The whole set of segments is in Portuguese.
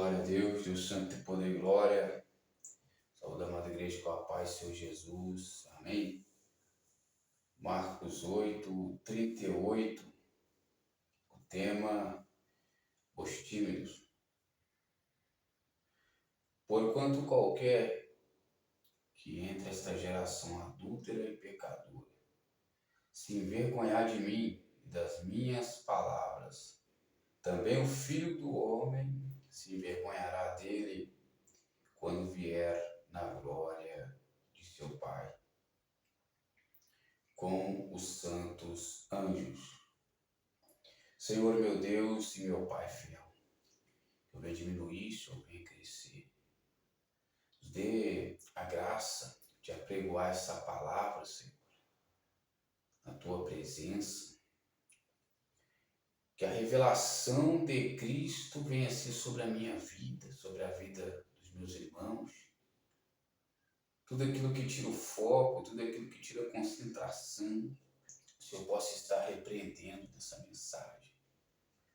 Glória a Deus, Deus Santo de poder e glória. Saúde a amada igreja com a paz, Senhor Jesus. Amém. Marcos 8, 38. O tema, os tímidos. Porquanto qualquer que entre esta geração adúltera e pecadora se envergonhar de mim e das minhas palavras, também o Filho do Homem se envergonhará dele quando vier na glória de seu Pai, com os santos anjos. Senhor, meu Deus e meu Pai fiel, eu venho diminuir, eu venho crescer. Nos dê a graça de apregoar essa palavra, Senhor, na Tua presença. Que a revelação de Cristo venha ser sobre a minha vida, sobre a vida dos meus irmãos. Tudo aquilo que tira o foco, tudo aquilo que tira a concentração, o Senhor possa estar repreendendo nessa mensagem.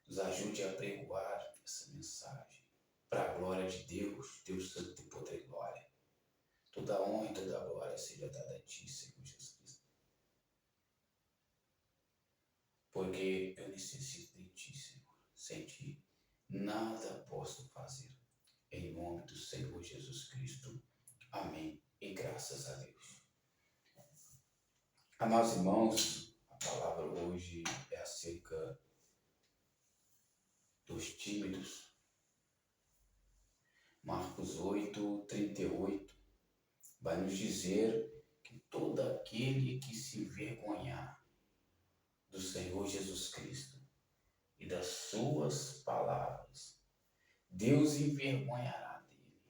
Nos ajude a apregoar essa mensagem para a glória de Deus, Deus Santo de poder e glória. Toda a honra e toda a glória seja dada a Ti, Senhor Jesus Cristo. Porque eu necessito de Ti, Senhor. Sem Ti, nada posso fazer. Em nome do Senhor Jesus Cristo. Amém. E graças a Deus. Amados irmãos, a palavra hoje é acerca dos tímidos. Marcos 8, 38 vai nos dizer que todo aquele que se envergonhar do Senhor Jesus Cristo e das suas palavras, Deus envergonhará dele.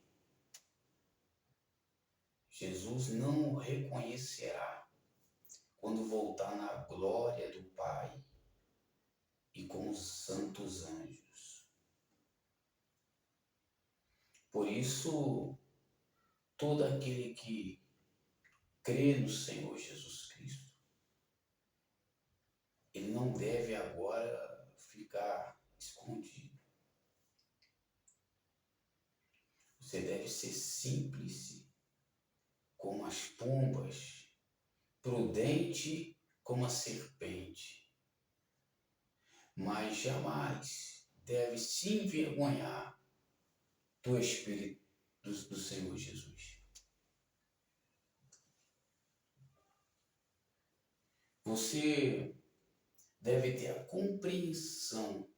Jesus não o reconhecerá quando voltar na glória do Pai e com os santos anjos. Por isso, todo aquele que crê no Senhor Jesus Cristo, ele não deve agora ficar escondido. Você deve ser simples como as pombas, prudente como a serpente, mas jamais deve se envergonhar do Espírito do Senhor Jesus. Você deve ter a compreensão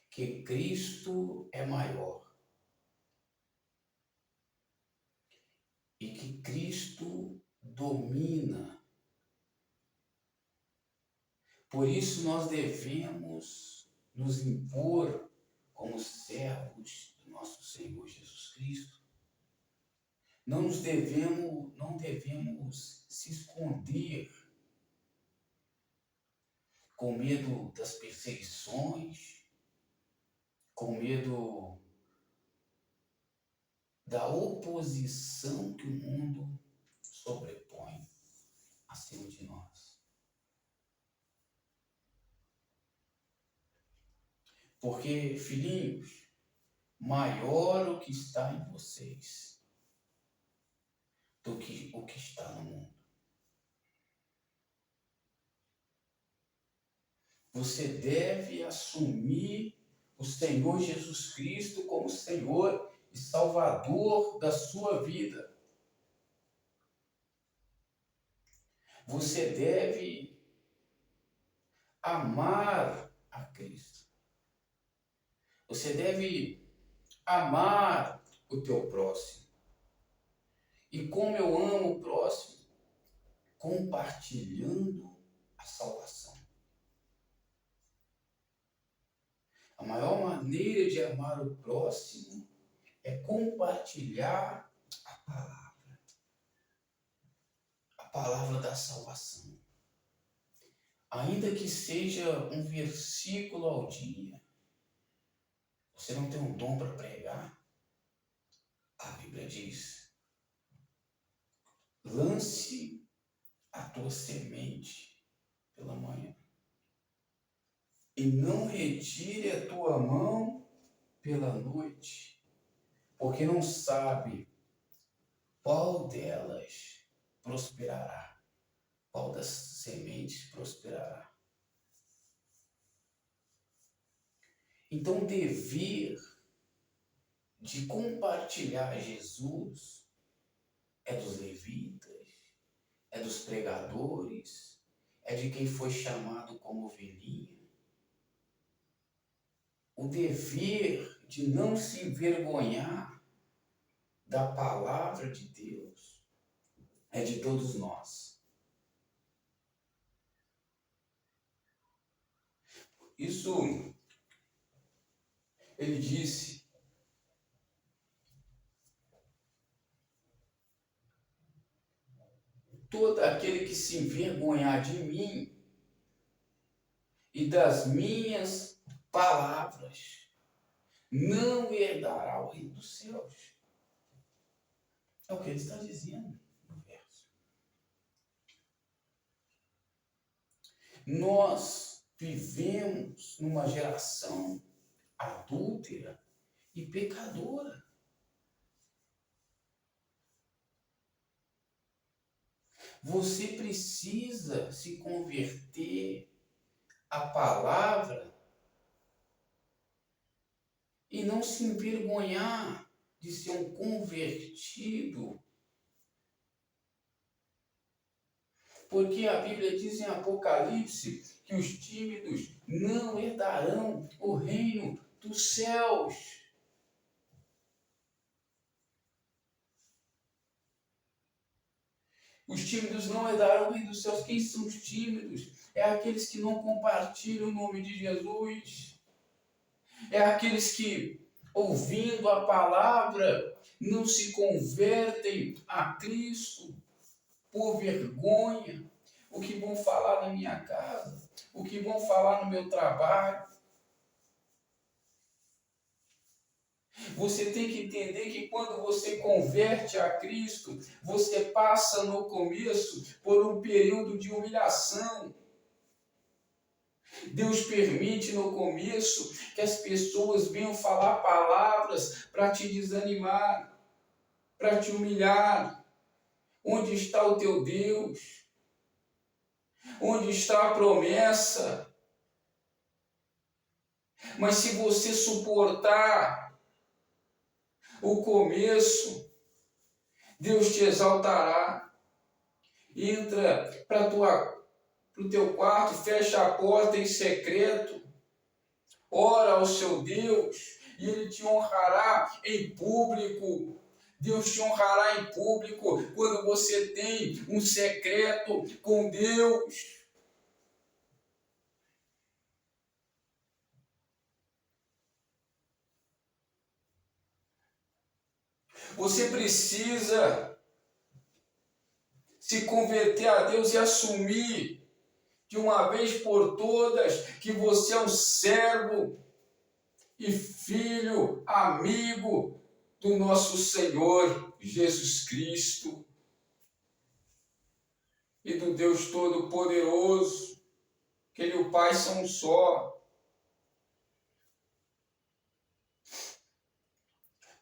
que Cristo é maior e que Cristo domina. Por isso nós devemos nos impor como servos do nosso Senhor Jesus Cristo. Não devemos se esconder com medo das perseguições, com medo da oposição que o mundo sobrepõe acima de nós. Porque, filhinhos, maior o que está em vocês do que o que está no mundo. Você deve assumir o Senhor Jesus Cristo como Senhor e Salvador da sua vida. Você deve amar a Cristo. Você deve amar o teu próximo. E como eu amo o próximo? Compartilhando a salvação. A maior maneira de amar o próximo é compartilhar a palavra da salvação. Ainda que seja um versículo ao dia, você não tem um dom para pregar? A Bíblia diz: lance a tua semente pela manhã e não retire a tua mão pela noite, porque não sabe qual delas prosperará, qual das sementes prosperará. Então, o dever de compartilhar Jesus é dos levitas, é dos pregadores, é de quem foi chamado como ovelhinha. O dever de não se envergonhar da palavra de Deus é de todos nós. Isso, ele disse, todo aquele que se envergonhar de mim e das minhas palavras não herdará o reino dos céus. É o que ele está dizendo no verso. Nós vivemos numa geração adúltera e pecadora. Você precisa se converter à palavra e não se envergonhar de ser um convertido. Porque a Bíblia diz em Apocalipse que os tímidos não herdarão o reino dos céus. Os tímidos não herdarão o reino dos céus. Quem são os tímidos? É aqueles que não compartilham o nome de Jesus. É aqueles que, ouvindo a palavra, não se convertem a Cristo por vergonha. O que vão falar na minha casa? O que vão falar no meu trabalho? Você tem que entender que quando você converte a Cristo, você passa no começo por um período de humilhação. Deus permite no começo que as pessoas venham falar palavras para te desanimar, para te humilhar. Onde está o teu Deus? Onde está a promessa? Mas se você suportar o começo, Deus te exaltará. Entra para o teu quarto, fecha a porta em secreto, ora ao seu Deus e Ele te honrará em público. Deus te honrará em público quando você tem um secreto com Deus. Você precisa se converter a Deus e assumir de uma vez por todas que você é um servo e filho, amigo do nosso Senhor Jesus Cristo e do Deus Todo-Poderoso, que Ele e o Pai são um só.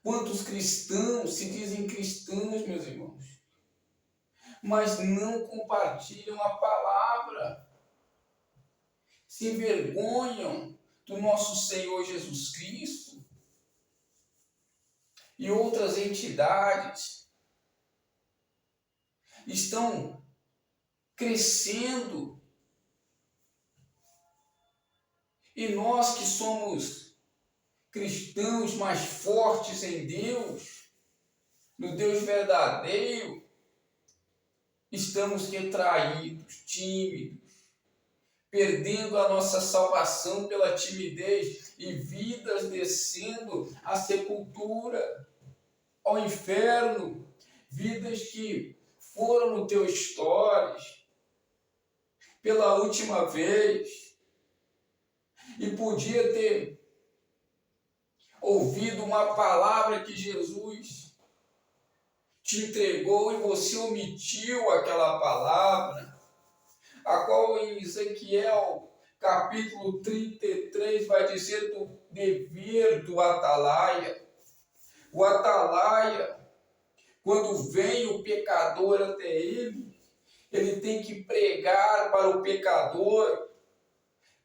Quantos cristãos se dizem cristãos, meus irmãos, mas não compartilham a palavra, se envergonham do nosso Senhor Jesus Cristo e outras entidades estão crescendo. E nós que somos cristãos mais fortes em Deus, no Deus verdadeiro, estamos retraídos, tímidos, perdendo a nossa salvação pela timidez e vidas descendo à sepultura, ao inferno, vidas que foram no teu stories pela última vez e podia ter ouvido uma palavra que Jesus te entregou e você omitiu aquela palavra, a qual em Ezequiel capítulo 33 vai dizer: dever do atalaia. O atalaia, quando vem o pecador até ele tem que pregar para o pecador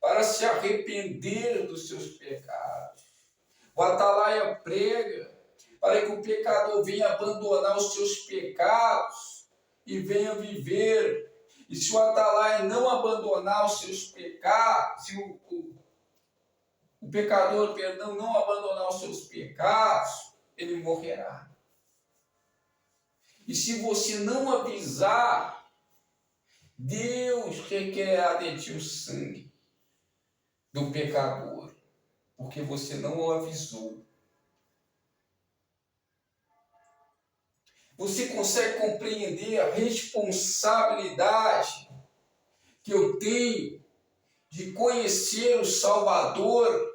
para se arrepender dos seus pecados. O atalaia prega para que o pecador venha abandonar os seus pecados e venha viver. E se o atalaia não abandonar os seus pecados, se o pecador, perdão, não abandonar os seus pecados, ele morrerá. E se você não avisar, Deus requererá de ti o sangue do pecador, porque você não o avisou. Você consegue compreender a responsabilidade que eu tenho de conhecer o Salvador?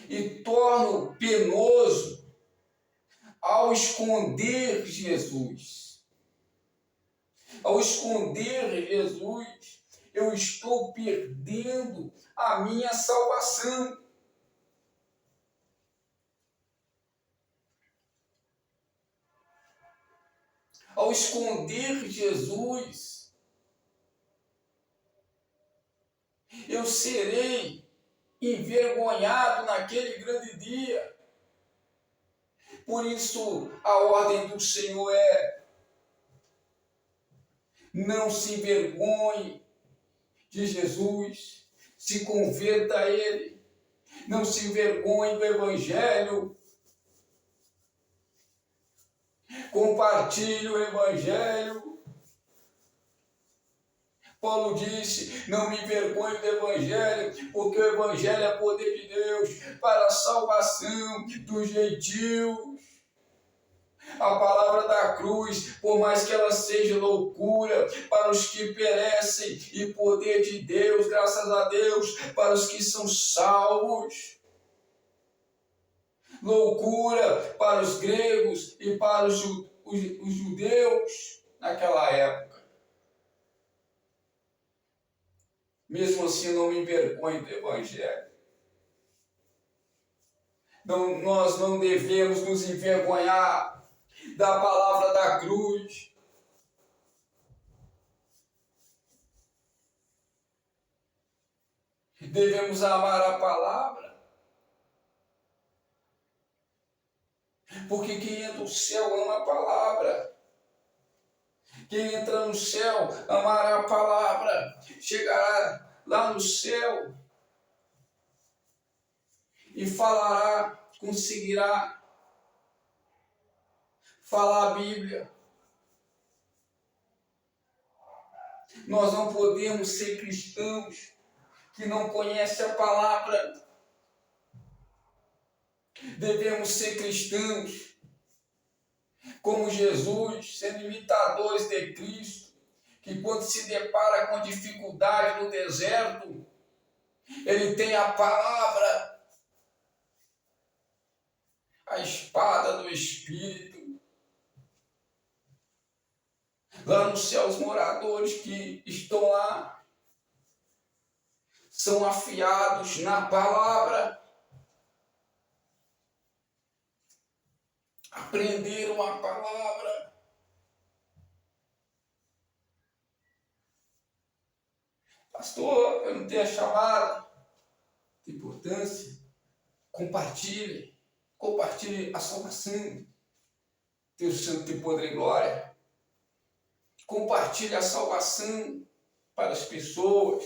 E torno penoso ao esconder Jesus. Ao esconder Jesus, eu estou perdendo a minha salvação. Ao esconder Jesus, eu serei envergonhado naquele grande dia. Por isso, a ordem do Senhor é: não se envergonhe de Jesus, se converta a Ele, não se envergonhe do Evangelho, compartilhe o Evangelho. Paulo disse: não me envergonhe do Evangelho, porque o Evangelho é poder de Deus para a salvação dos gentios. A palavra da cruz, por mais que ela seja loucura para os que perecem, e poder de Deus, graças a Deus, para os que são salvos. Loucura para os gregos e para os judeus naquela época. Mesmo assim, não me envergonhe do Evangelho. Nós não devemos nos envergonhar da palavra da cruz. Devemos amar a palavra. Porque quem entra no céu ama a palavra. Quem entra no céu amará a palavra. Chegará lá no céu e falará, conseguirá falar a Bíblia. Nós não podemos ser cristãos que não conhecem a palavra. Devemos ser cristãos como Jesus, sendo imitadores de Cristo, que quando se depara com dificuldade no deserto, ele tem a palavra, a espada do Espírito. Lá no céu, os moradores que estão lá são afiados na palavra. Aprenderam a palavra. Pastor, eu não tenho a chamada. De importância. Compartilhe a salvação. Deus Santo tem poder e glória. Compartilhe a salvação para as pessoas.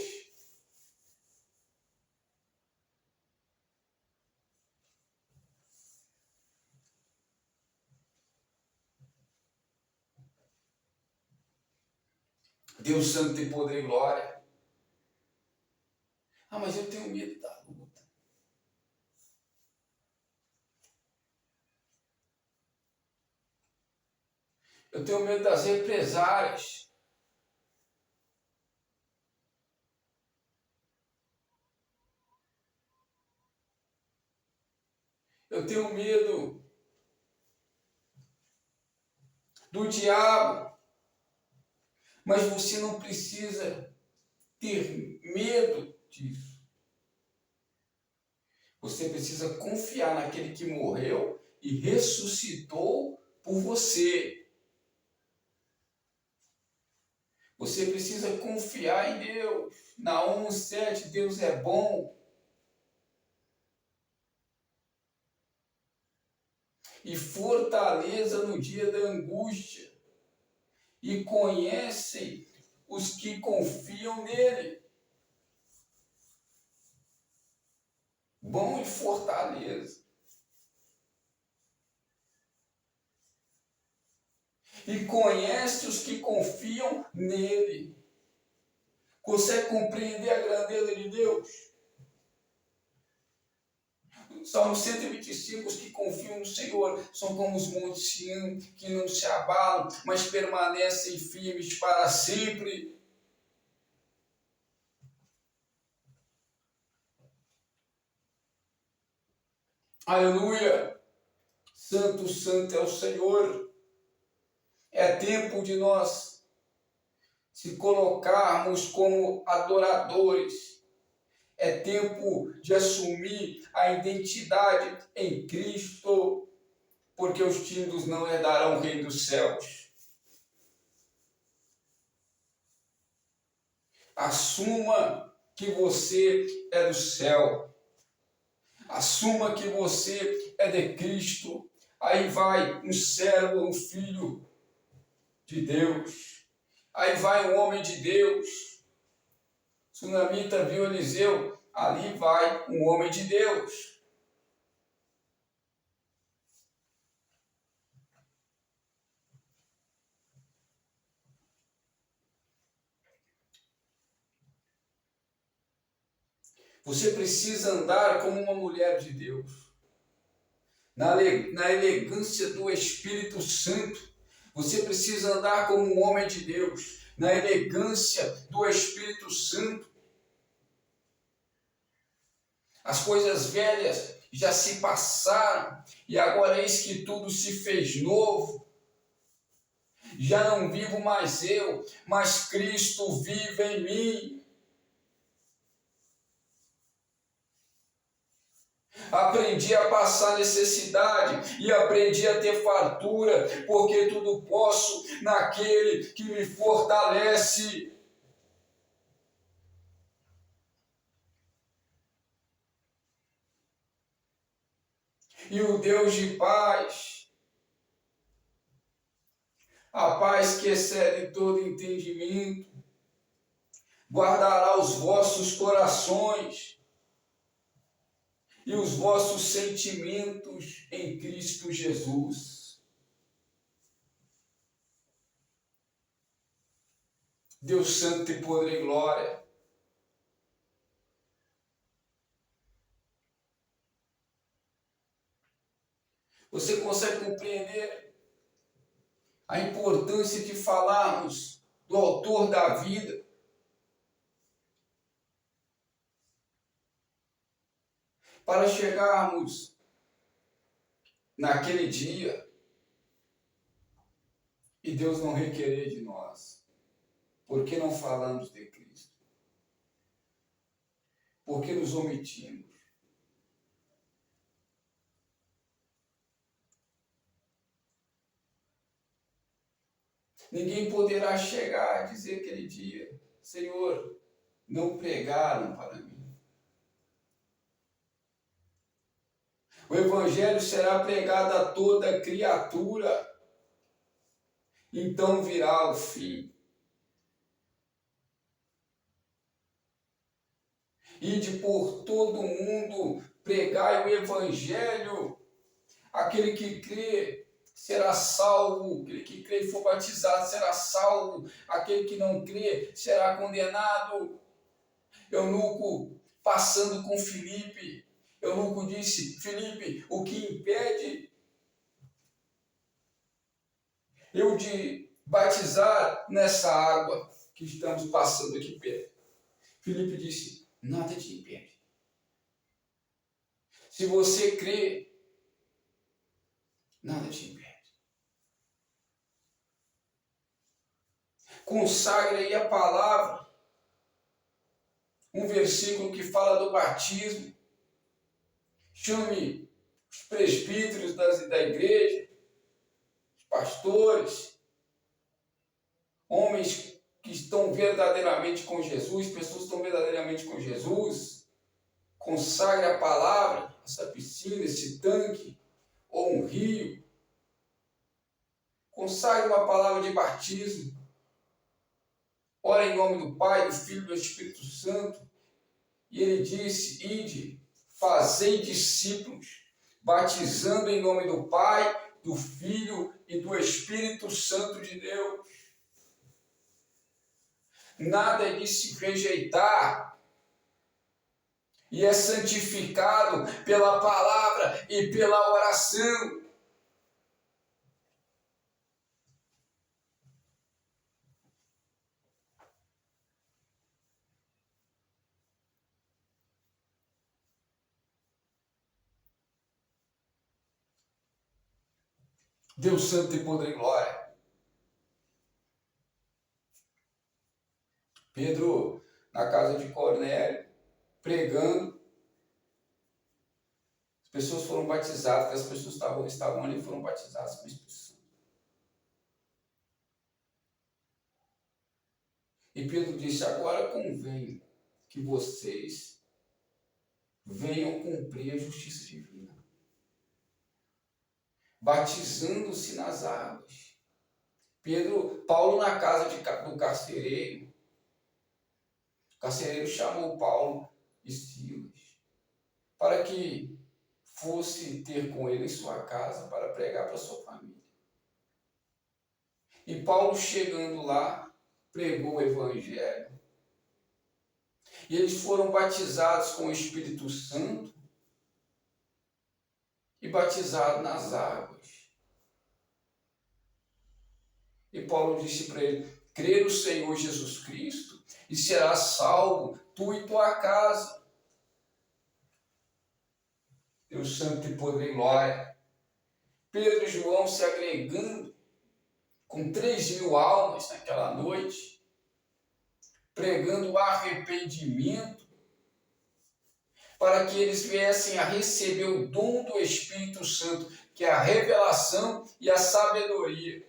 Deus Santo tem poder e glória. Ah, mas eu tenho medo da luta. Eu tenho medo das represálias. Eu tenho medo do diabo. Mas você não precisa ter medo disso. Você precisa confiar naquele que morreu e ressuscitou por você. Você precisa confiar em Deus. Naum 7, Deus é bom. E fortaleza no dia da angústia. E conhece os que confiam nele. Bom e fortaleza. E conhece os que confiam nele. Consegue compreender a grandeza de Deus? Salmo 125, os que confiam no Senhor são como os montes Sião, que não se abalam, mas permanecem firmes para sempre. Aleluia! Santo, santo é o Senhor. É tempo de nós se colocarmos como adoradores. É tempo de assumir a identidade em Cristo, porque os tímidos não herdarão o reino dos céus. Assuma que você é do céu. Assuma que você é de Cristo. Aí vai um servo, um filho de Deus. Aí vai um homem de Deus. Sunamita viu Eliseu. Ali vai um homem de Deus. Você precisa andar como uma mulher de Deus. Na elegância do Espírito Santo. Você precisa andar como um homem de Deus. Na elegância do Espírito Santo. As coisas velhas já se passaram e agora eis que tudo se fez novo. Já não vivo mais eu, mas Cristo vive em mim. Aprendi a passar necessidade e aprendi a ter fartura, porque tudo posso naquele que me fortalece. E o Deus de paz, a paz que excede todo entendimento, guardará os vossos corações e os vossos sentimentos em Cristo Jesus. Deus santo e poder e glória. Você consegue compreender a importância de falarmos do autor da vida? Para chegarmos naquele dia e Deus não requerer de nós. Por que não falamos de Cristo? Por que nos omitimos? Ninguém poderá chegar a dizer aquele dia: Senhor, não pregaram para mim. O Evangelho será pregado a toda criatura, então virá o fim. Ide por todo mundo, pregai o Evangelho. Aquele que crê será salvo, aquele que crê e for batizado será salvo, aquele que não crê será condenado. Eunuco passando com Filipe, Eunuco disse: Filipe, o que impede eu de batizar nessa água que estamos passando aqui perto? Filipe disse: nada te impede. Se você crê, nada te impede. Consagre aí a palavra. um versículo que fala do batismo. Chame os presbíteros da igreja, os pastores, homens que estão verdadeiramente com Jesus, pessoas que estão verdadeiramente com Jesus. Consagre a palavra, essa piscina, esse tanque, ou um rio. Consagre uma palavra de batismo. Ora em nome do Pai, do Filho e do Espírito Santo. E ele disse: ide, fazei discípulos, batizando em nome do Pai, do Filho e do Espírito Santo de Deus. Nada é de se rejeitar. E é santificado pela palavra e pela oração. Deus santo e poder e glória. Pedro, na casa de Cornélio, pregando, as pessoas foram batizadas, as pessoas estavam ali foram batizadas com o Espírito Santo. E Pedro disse: agora convém que vocês venham cumprir a justiça divina, batizando-se nas águas. Paulo na casa do carcereiro, o carcereiro chamou Paulo e Silas para que fosse ter com ele em sua casa para pregar para sua família. E Paulo, chegando lá, pregou o evangelho. E eles foram batizados com o Espírito Santo e batizados nas águas. E Paulo disse para ele: crê no Senhor Jesus Cristo e serás salvo, tu e tua casa. Deus santo e poder e glória. Pedro e João se agregando com 3.000 almas naquela noite, pregando o arrependimento, para que eles viessem a receber o dom do Espírito Santo, que é a revelação e a sabedoria,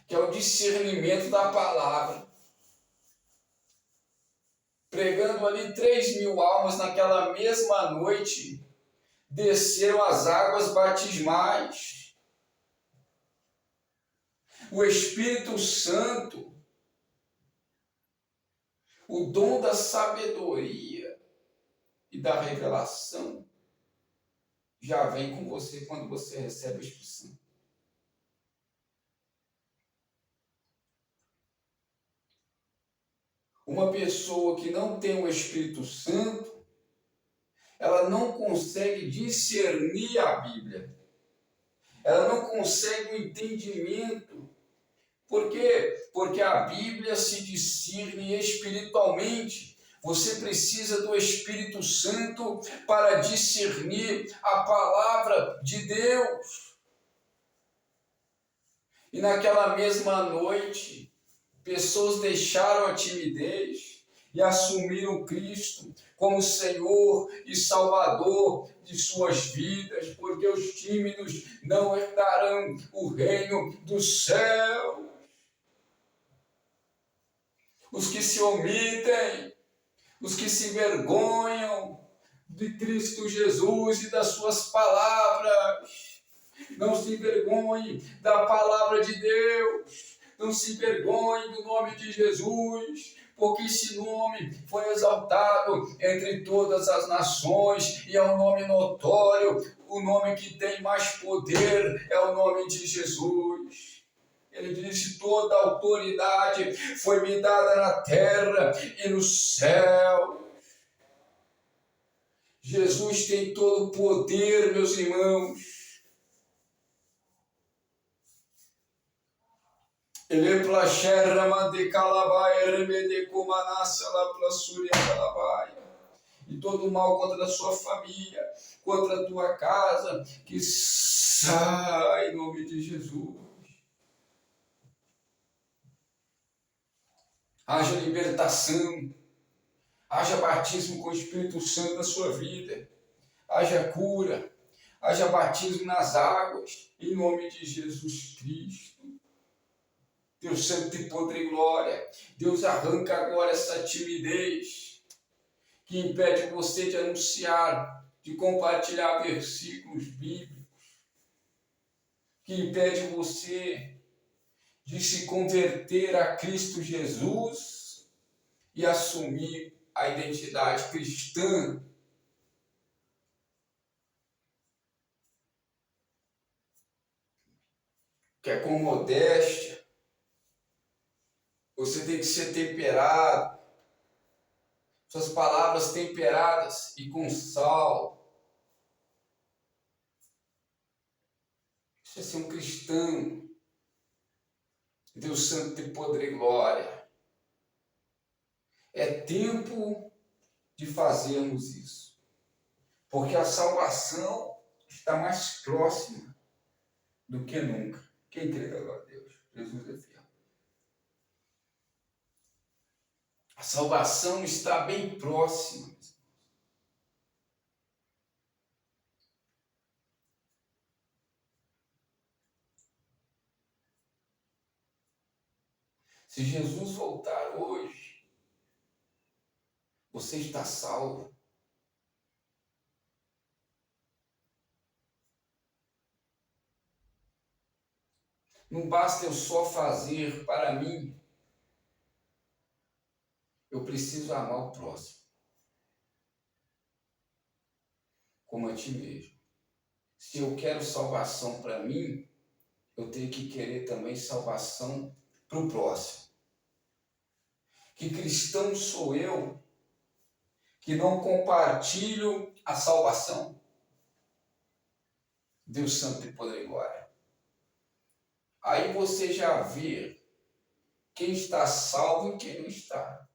que é o discernimento da palavra. Pregando ali 3.000 almas naquela mesma noite, desceram as águas batismais. O Espírito Santo, o dom da sabedoria e da revelação, já vem com você quando você recebe o Espírito Santo. Uma pessoa que não tem o Espírito Santo, ela não consegue discernir a Bíblia. Ela não consegue o entendimento. Por quê? Porque a Bíblia se discerne espiritualmente. Você precisa do Espírito Santo para discernir a palavra de Deus. E naquela mesma noite, pessoas deixaram a timidez e assumiram Cristo como Senhor e Salvador de suas vidas, porque os tímidos não herdarão o reino dos céus. Os que se omitem, os que se envergonham de Cristo Jesus e das suas palavras. Não se envergonhem da palavra de Deus. Não se envergonhem do nome de Jesus, porque esse nome foi exaltado entre todas as nações e é um nome notório. O nome que tem mais poder é o nome de Jesus. Ele disse: toda a autoridade foi me dada na terra e no céu. Jesus tem todo o poder, meus irmãos. Ele placherra mande calabaia remede comanassa la plasúria calabaia. E todo o mal contra a sua família, contra a tua casa, que sai em nome de Jesus. haja libertação, haja batismo com o Espírito Santo na sua vida, haja cura, haja batismo nas águas, em nome de Jesus Cristo. Deus santo e poder e glória, Deus arranca agora essa timidez que impede você de anunciar, de compartilhar versículos bíblicos, que impede você de se converter a Cristo Jesus e assumir a identidade cristã. Que é com modéstia. Você tem que ser temperado. Suas palavras temperadas e com sal. Isso é ser um cristão. Deus santo tem poder e glória. É tempo de fazermos isso. Porque a salvação está mais próxima do que nunca. Quem crê, glória a Deus? Jesus é fiel. A salvação está bem próxima. Se Jesus voltar hoje, você está salvo. Não basta eu só fazer para mim. Eu preciso amar o próximo como a ti mesmo. Se eu quero salvação para mim, eu tenho que querer também salvação para o próximo. Que cristão sou eu que não compartilho a salvação? Deus santo e poder e glória. Aí você já vê quem está salvo e quem não está.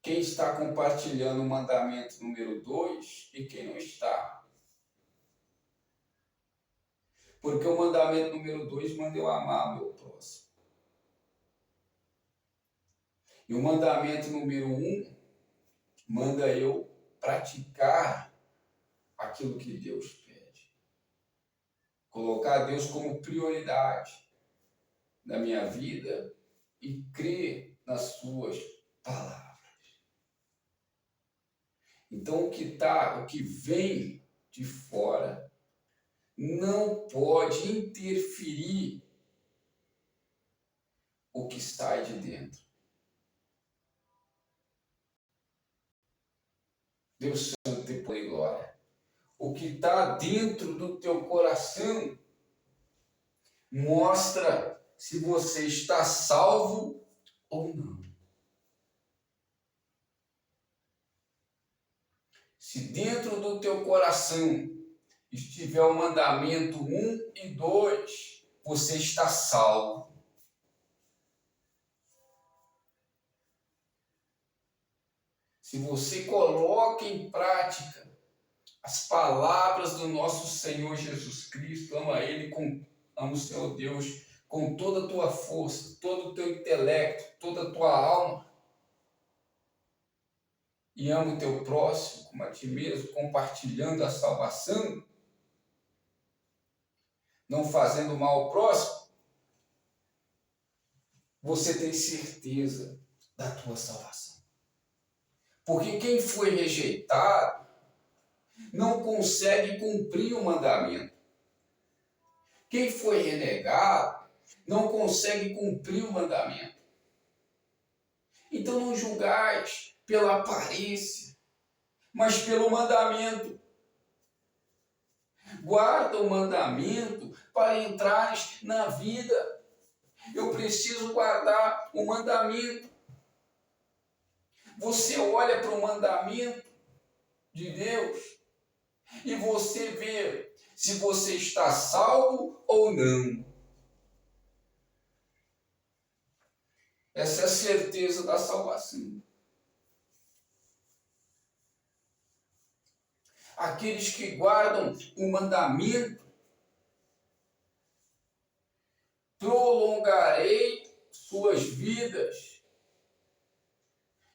Quem está compartilhando o mandamento número 2 e quem não está. Porque o mandamento número 2 manda eu amar meu próximo. E o mandamento número 1 manda eu praticar aquilo que Deus pede. Colocar Deus como prioridade na minha vida e crer nas suas palavras. Então o que vem de fora não pode interferir o que sai de dentro. Deus santo e poder e glória. O que está dentro do teu coração mostra se você está salvo ou não. Se dentro do teu coração estiver o mandamento 1 e 2, você está salvo. Se você coloca em prática as palavras do nosso Senhor Jesus Cristo, ama o Senhor Deus com toda a tua força, todo o teu intelecto, toda a tua alma, e ama o teu próximo como a ti mesmo, compartilhando a salvação, não fazendo mal ao próximo, você tem certeza da tua salvação. Porque quem foi rejeitado não consegue cumprir o mandamento. Quem foi renegado não consegue cumprir o mandamento. Então não julgais pela aparência, mas pelo mandamento. Guarda o mandamento para entrares na vida. Eu preciso guardar o mandamento. Você olha para o mandamento de Deus e você vê se você está salvo ou não. Essa é a certeza da salvação. Aqueles que guardam o mandamento, prolongarei suas vidas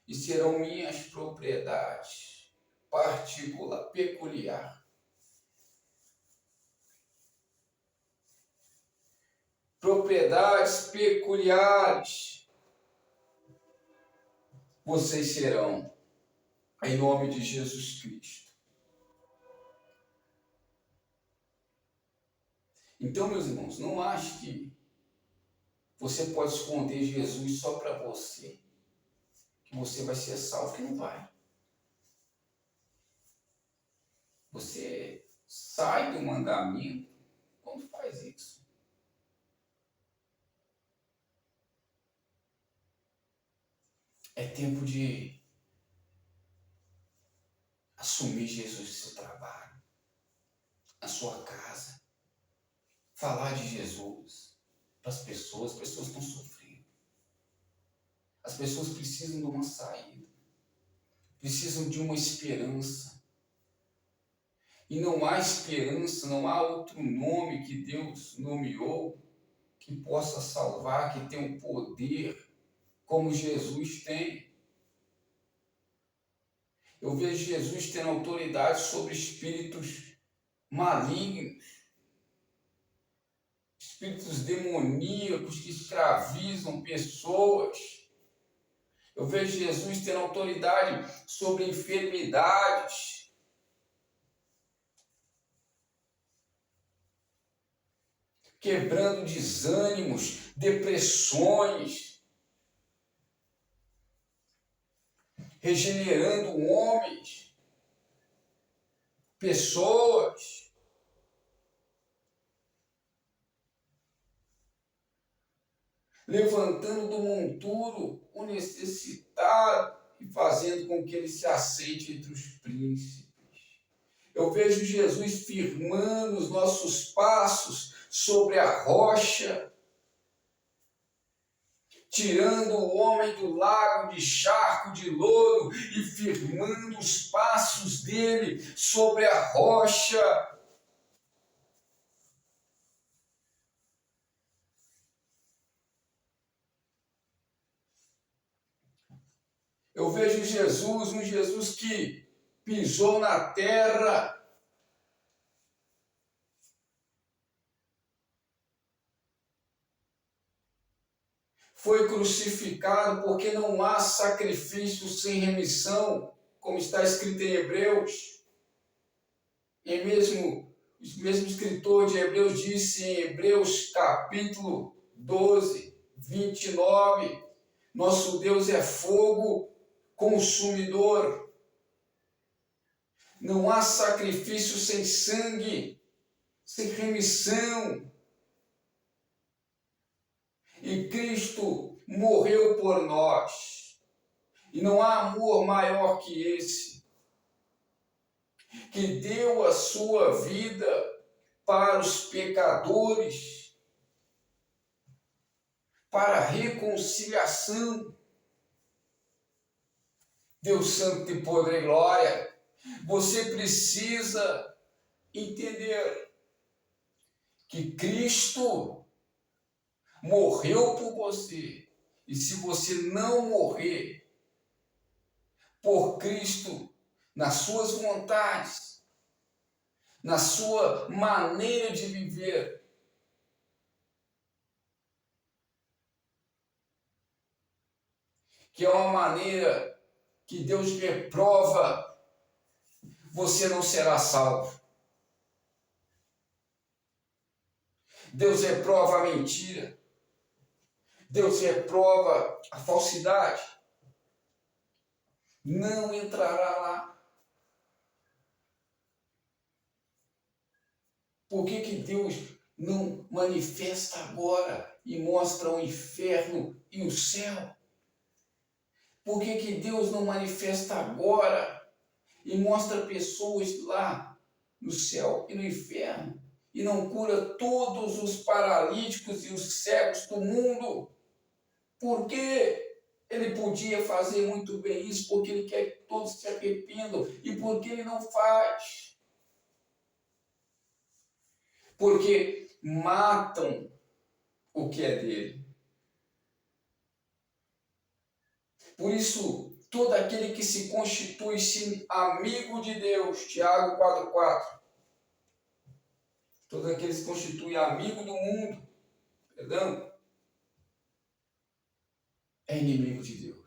e serão minhas propriedades peculiar. Propriedades peculiares vocês serão, em nome de Jesus Cristo. Então, meus irmãos, não ache que você pode esconder Jesus só para você, que você vai ser salvo, que não vai. Você sai do mandamento quando faz isso. É tempo de assumir Jesus no seu trabalho, na sua casa. Falar de Jesus para as pessoas estão sofrendo. As pessoas precisam de uma saída, precisam de uma esperança. E não há esperança, não há outro nome que Deus nomeou que possa salvar, que tenha um poder como Jesus tem. Eu vejo Jesus tendo autoridade sobre espíritos malignos, espíritos demoníacos que escravizam pessoas. Eu vejo Jesus tendo autoridade sobre enfermidades. Quebrando desânimos, depressões. Regenerando homens, pessoas. Levantando do monturo o necessitado e fazendo com que ele se aceite entre os príncipes. Eu vejo Jesus firmando os nossos passos sobre a rocha, tirando o homem do lago de charco de lodo e firmando os passos dele sobre a rocha. Eu vejo Jesus, um Jesus que pisou na terra, foi crucificado porque não há sacrifício sem remissão, como está escrito em Hebreus. E mesmo o mesmo escritor de Hebreus disse em Hebreus capítulo 12, 29, nosso Deus é fogo consumidor. Não há sacrifício sem sangue, sem remissão. E Cristo morreu por nós. E não há amor maior que esse, que deu a sua vida para os pecadores, para a reconciliação. Deus Santo de poder e glória, você precisa entender que Cristo morreu por você. E se você não morrer por Cristo, nas suas vontades, na sua maneira de viver, que é uma maneira que Deus reprova, você não será salvo. Deus reprova a mentira. Deus reprova a falsidade. Não entrará lá. Por que Deus não manifesta agora e mostra o inferno e o céu? Por que Deus não manifesta agora e mostra pessoas lá no céu e no inferno e não cura todos os paralíticos e os cegos do mundo? Porque ele podia fazer muito bem isso, porque ele quer que todos se arrependam, e porque ele não faz? Porque matam o que é dele. Por isso, todo aquele que se constitui amigo de Deus, Tiago 4,4, todo aquele que se constitui amigo do mundo, perdão, é inimigo de Deus.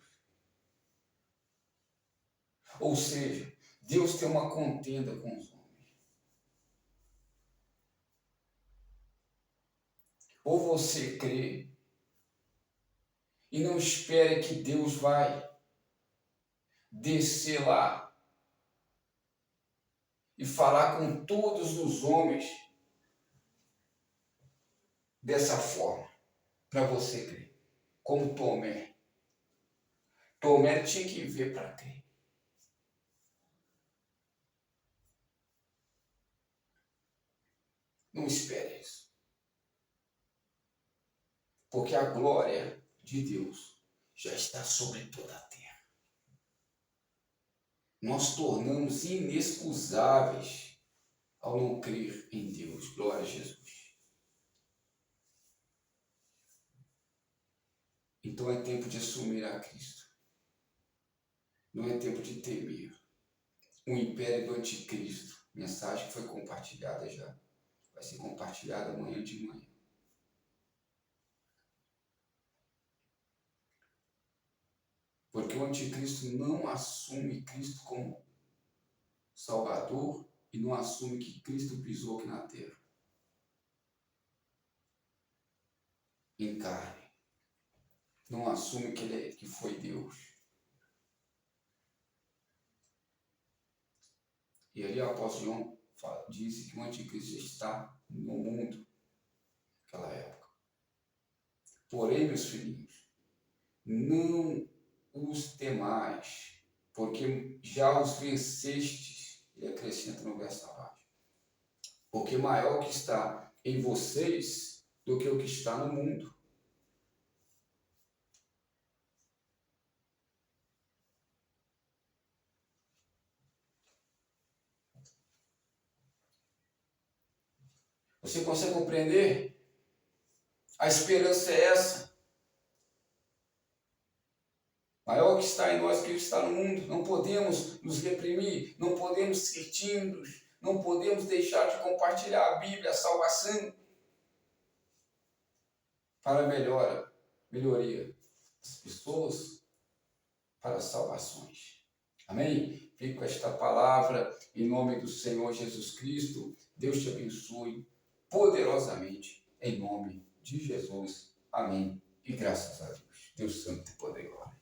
Ou seja, Deus tem uma contenda com os homens. Ou você crê e não espere que Deus vai descer lá e falar com todos os homens dessa forma, para você crer. Como Tomé. Tomé tinha que ver para crer. Não espere isso. Porque a glória de Deus já está sobre toda a terra. Nós tornamos inexcusáveis ao não crer em Deus. Glória a Jesus. Então é tempo de assumir a Cristo. Não é tempo de temer. O império do anticristo. Mensagem que foi compartilhada já. Vai ser compartilhada amanhã de manhã. Porque o anticristo não assume Cristo como Salvador e não assume que Cristo pisou aqui na terra. Em carne. Não assume que foi Deus. E ali o apóstolo João disse que o anticristo está no mundo naquela época. Porém, meus filhinhos, não os temais, porque já os vencestes. Ele acrescenta no verso abaixo. Porque maior que está em vocês do que o que está no mundo. Você consegue compreender? A esperança é essa. Maior que está em nós do que o que está no mundo. Não podemos nos reprimir, não podemos ser tímidos, não podemos deixar de compartilhar a Bíblia, a salvação, para a melhoria das pessoas, para as salvações. Amém? Fico com esta palavra em nome do Senhor Jesus Cristo. Deus te abençoe poderosamente em nome de Jesus. Amém. E graças a Deus. Deus Santo e poderoso.